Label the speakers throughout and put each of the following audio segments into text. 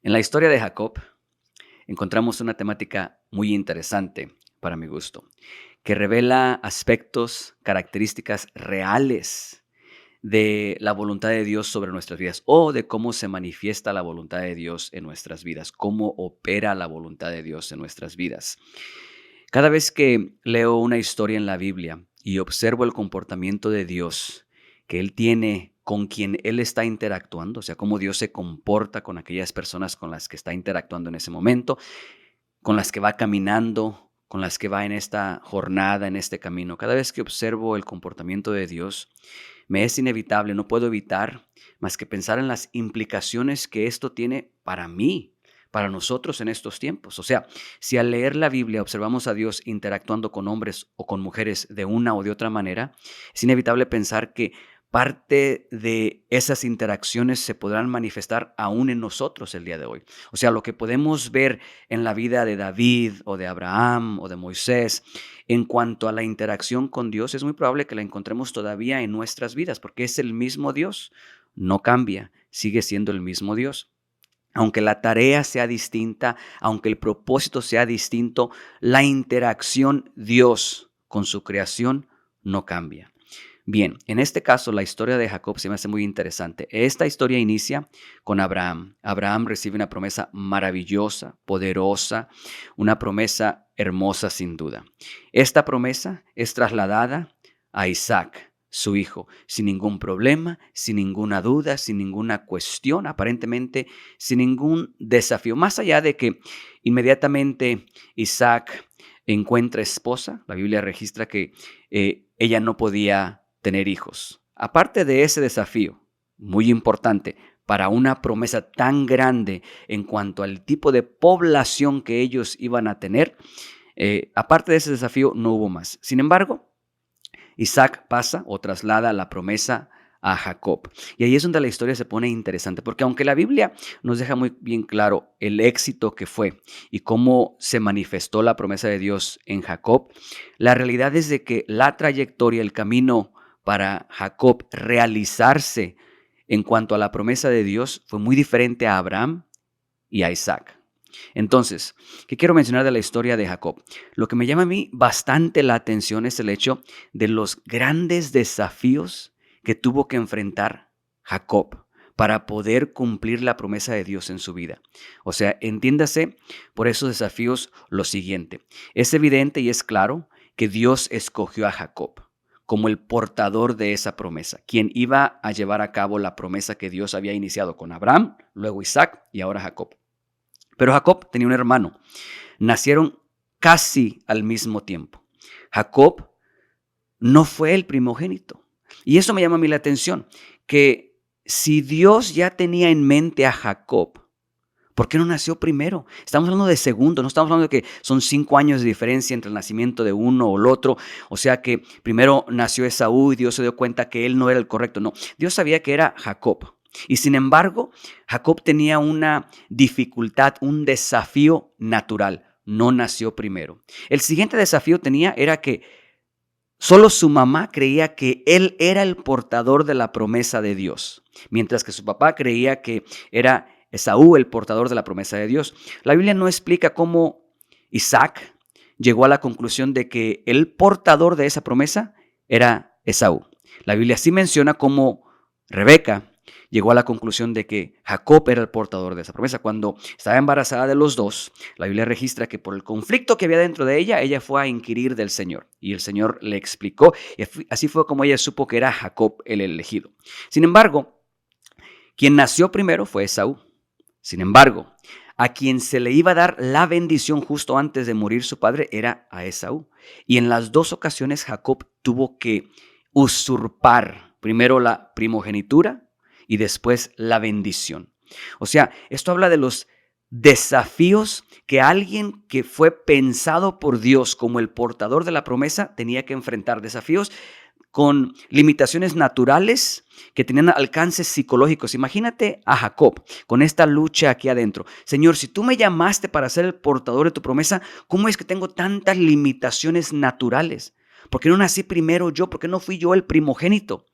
Speaker 1: En la historia de Jacob encontramos una temática muy interesante para mi gusto, que revela aspectos, características reales de la voluntad de Dios sobre nuestras vidas o de cómo se manifiesta la voluntad de Dios en nuestras vidas, cómo opera la voluntad de Dios en nuestras vidas. Cada vez que leo una historia en la Biblia y observo el comportamiento de Dios que Él tiene con quien Él está interactuando, o sea, cómo Dios se comporta con aquellas personas con las que está interactuando en ese momento, con las que va caminando, con las que va en esta jornada, en este camino. Cada vez que observo el comportamiento de Dios, me es inevitable, no puedo evitar más que pensar en las implicaciones que esto tiene para mí, para nosotros en estos tiempos. O sea, si al leer la Biblia observamos a Dios interactuando con hombres o con mujeres de una o de otra manera, es inevitable pensar que parte de esas interacciones se podrán manifestar aún en nosotros el día de hoy. O sea, lo que podemos ver en la vida de David o de Abraham o de Moisés en cuanto a la interacción con Dios, es muy probable que la encontremos todavía en nuestras vidas, porque es el mismo Dios, no cambia, sigue siendo el mismo Dios. Aunque la tarea sea distinta, aunque el propósito sea distinto, la interacción Dios con su creación no cambia. Bien, en este caso la historia de Jacob se me hace muy interesante. Esta historia inicia con Abraham. Abraham recibe una promesa maravillosa, poderosa, una promesa hermosa sin duda. Esta promesa es trasladada a Isaac, su hijo, sin ningún problema, sin ninguna duda, sin ninguna cuestión, aparentemente sin ningún desafío. Más allá de que inmediatamente Isaac encuentra esposa, la Biblia registra que ella no podía tener hijos. Aparte de ese desafío, muy importante, para una promesa tan grande en cuanto al tipo de población que ellos iban a tener, aparte de ese desafío no hubo más. Sin embargo, Isaac pasa o traslada la promesa a Jacob. Y ahí es donde la historia se pone interesante, porque aunque la Biblia nos deja muy bien claro el éxito que fue y cómo se manifestó la promesa de Dios en Jacob, la realidad es de que la trayectoria, el camino para Jacob realizarse en cuanto a la promesa de Dios fue muy diferente a Abraham y a Isaac. Entonces, ¿qué quiero mencionar de la historia de Jacob? Lo que me llama a mí bastante la atención es el hecho de los grandes desafíos que tuvo que enfrentar Jacob para poder cumplir la promesa de Dios en su vida. O sea, entiéndase por esos desafíos lo siguiente. Es evidente y es claro que Dios escogió a Jacob como el portador de esa promesa, quien iba a llevar a cabo la promesa que Dios había iniciado con Abraham, luego Isaac y ahora Jacob. Pero Jacob tenía un hermano. Nacieron casi al mismo tiempo. Jacob no fue el primogénito. Y eso me llama a mí la atención, que si Dios ya tenía en mente a Jacob, ¿por qué no nació primero? Estamos hablando de segundo, no estamos hablando de que son 5 años de diferencia entre el nacimiento de uno o el otro. O sea que primero nació Esaú y Dios se dio cuenta que él no era el correcto. No, Dios sabía que era Jacob. Y sin embargo, Jacob tenía una dificultad, un desafío natural. No nació primero. El siguiente desafío era que solo su mamá creía que él era el portador de la promesa de Dios, mientras que su papá creía que era Esaú el portador de la promesa de Dios. La Biblia no explica cómo Isaac llegó a la conclusión de que el portador de esa promesa era Esaú. La Biblia sí menciona cómo Rebeca llegó a la conclusión de que Jacob era el portador de esa promesa. Cuando estaba embarazada de los dos, la Biblia registra que por el conflicto que había dentro de ella fue a inquirir del Señor. Y el Señor le explicó, y así fue como ella supo que era Jacob el elegido. Sin embargo, quien nació primero fue Esaú. Sin embargo, a quien se le iba a dar la bendición justo antes de morir su padre era a Esaú. Y en las dos ocasiones Jacob tuvo que usurpar primero la primogenitura y después la bendición. O sea, esto habla de los desafíos que alguien que fue pensado por Dios como el portador de la promesa tenía que enfrentar. Desafíos con limitaciones naturales que tenían alcances psicológicos. Imagínate a Jacob con esta lucha aquí adentro. Señor, si tú me llamaste para ser el portador de tu promesa, ¿cómo es que tengo tantas limitaciones naturales? ¿Por qué no nací primero yo? ¿Por qué no fui yo el primogénito?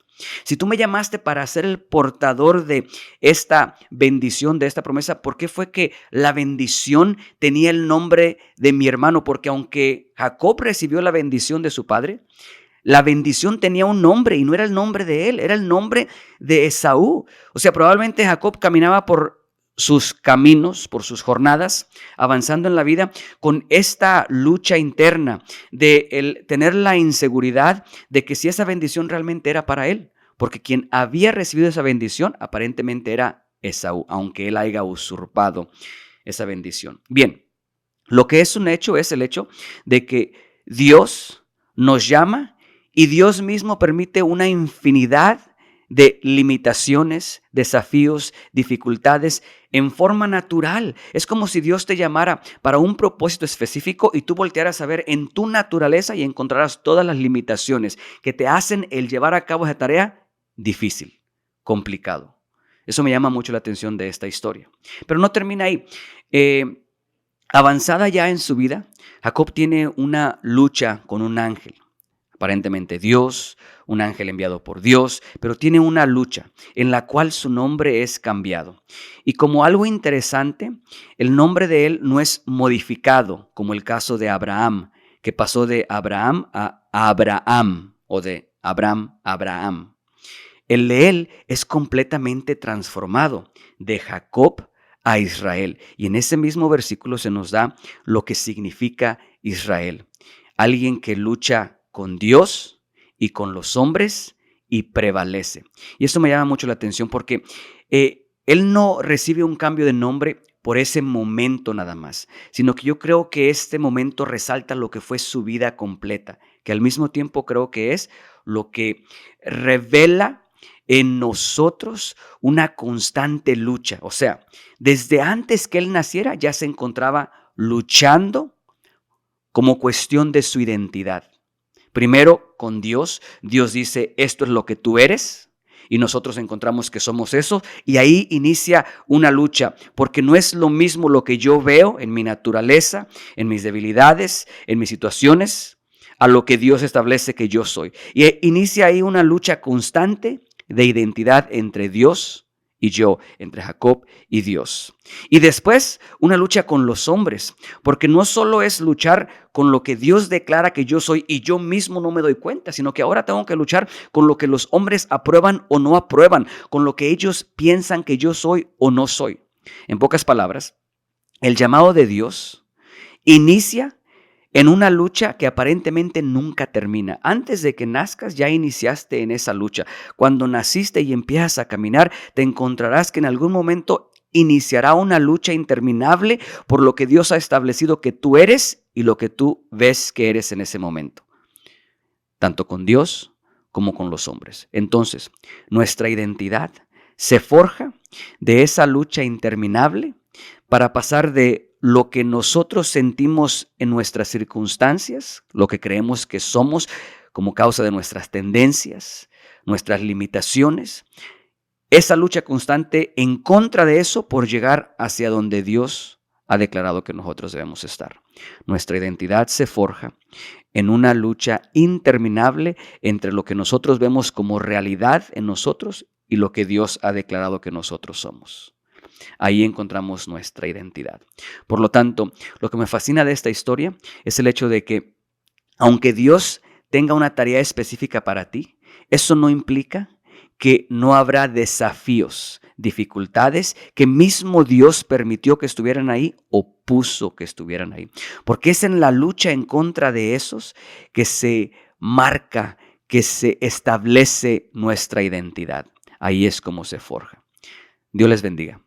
Speaker 1: Si tú me llamaste para ser el portador de esta bendición, de esta promesa, ¿por qué fue que la bendición tenía el nombre de mi hermano? Porque aunque Jacob recibió la bendición de su padre, la bendición tenía un nombre y no era el nombre de él, era el nombre de Esaú. O sea, probablemente Jacob caminaba por sus caminos, por sus jornadas, avanzando en la vida con esta lucha interna de el tener la inseguridad de que si esa bendición realmente era para él, porque quien había recibido esa bendición aparentemente era Esaú, aunque él haya usurpado esa bendición. Bien, lo que es un hecho es el hecho de que Dios nos llama y Dios mismo permite una infinidad de limitaciones, desafíos, dificultades en forma natural. Es como si Dios te llamara para un propósito específico y tú voltearas a ver en tu naturaleza y encontrarás todas las limitaciones que te hacen el llevar a cabo esa tarea difícil, complicado. Eso me llama mucho la atención de esta historia. Pero no termina ahí. Avanzada ya en su vida, Jacob tiene una lucha con un ángel. Aparentemente Dios, un ángel enviado por Dios, pero tiene una lucha en la cual su nombre es cambiado. Y como algo interesante, el nombre de él no es modificado, como el caso de Abraham, que pasó de Abraham a Abraham o de Abraham a Abraham. El de él es completamente transformado, de Jacob a Israel. Y en ese mismo versículo se nos da lo que significa Israel. Alguien que lucha con Dios y con los hombres y prevalece. Y esto me llama mucho la atención porque él no recibe un cambio de nombre por ese momento nada más, sino que yo creo que este momento resalta lo que fue su vida completa, que al mismo tiempo creo que es lo que revela en nosotros una constante lucha. O sea, desde antes que él naciera ya se encontraba luchando como cuestión de su identidad. Primero con Dios. Dios dice, esto es lo que tú eres. Y nosotros encontramos que somos eso. Y ahí inicia una lucha. Porque no es lo mismo lo que yo veo en mi naturaleza, en mis debilidades, en mis situaciones, a lo que Dios establece que yo soy. Y inicia ahí una lucha constante de identidad entre Dios y yo, entre Jacob y Dios. Y después una lucha con los hombres, porque no solo es luchar con lo que Dios declara que yo soy y yo mismo no me doy cuenta, sino que ahora tengo que luchar con lo que los hombres aprueban o no aprueban, con lo que ellos piensan que yo soy o no soy. En pocas palabras, el llamado de Dios inicia en una lucha que aparentemente nunca termina. Antes de que nazcas ya iniciaste en esa lucha. Cuando naciste y empiezas a caminar, te encontrarás que en algún momento iniciará una lucha interminable por lo que Dios ha establecido que tú eres y lo que tú ves que eres en ese momento. Tanto con Dios como con los hombres. Entonces, nuestra identidad se forja de esa lucha interminable para pasar de lo que nosotros sentimos en nuestras circunstancias, lo que creemos que somos como causa de nuestras tendencias, nuestras limitaciones, esa lucha constante en contra de eso por llegar hacia donde Dios ha declarado que nosotros debemos estar. Nuestra identidad se forja en una lucha interminable entre lo que nosotros vemos como realidad en nosotros y lo que Dios ha declarado que nosotros somos. Ahí encontramos nuestra identidad. Por lo tanto, lo que me fascina de esta historia es el hecho de que, aunque Dios tenga una tarea específica para ti, eso no implica que no habrá desafíos, dificultades que mismo Dios permitió que estuvieran ahí o puso que estuvieran ahí. Porque es en la lucha en contra de esos que se marca, que se establece nuestra identidad. Ahí es como se forja. Dios les bendiga.